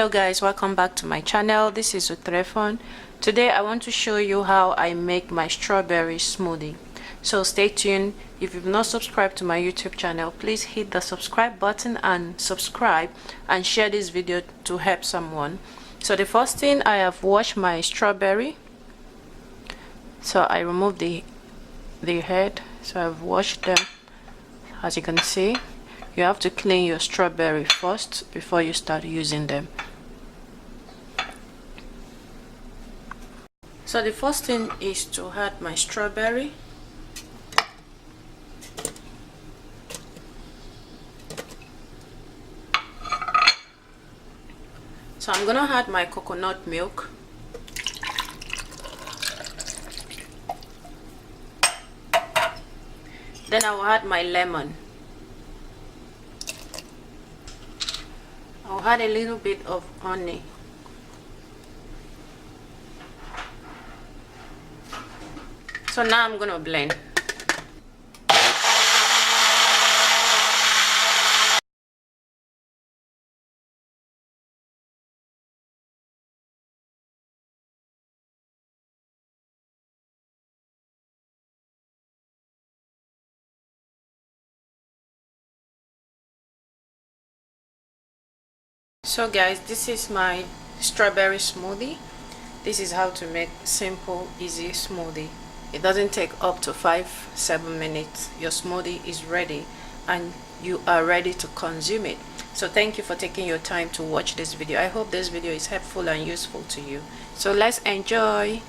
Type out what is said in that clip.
Hello guys, welcome back to my channel. This is Utrefon. Today I want to show you how I make my strawberry smoothie. So stay tuned. If you've not subscribed to my YouTube channel, please hit the subscribe button and subscribe and share this video to help someone. So the first thing, I have washed my strawberry. So I removed the head. So I've washed them. As you can see, you have to clean your strawberry first before you start using them. So the first thing is to add my strawberry. So I'm gonna add my coconut milk. Then I will add my lemon. I'll add a little bit of honey. So now I'm gonna blend. So guys, this is my strawberry smoothie. This is how to make simple, easy smoothie. It doesn't take up to 5-7 minutes. Your smoothie is ready and you are ready to consume it. So thank you for taking your time to watch this video. I hope this video is helpful and useful to you. So let's enjoy.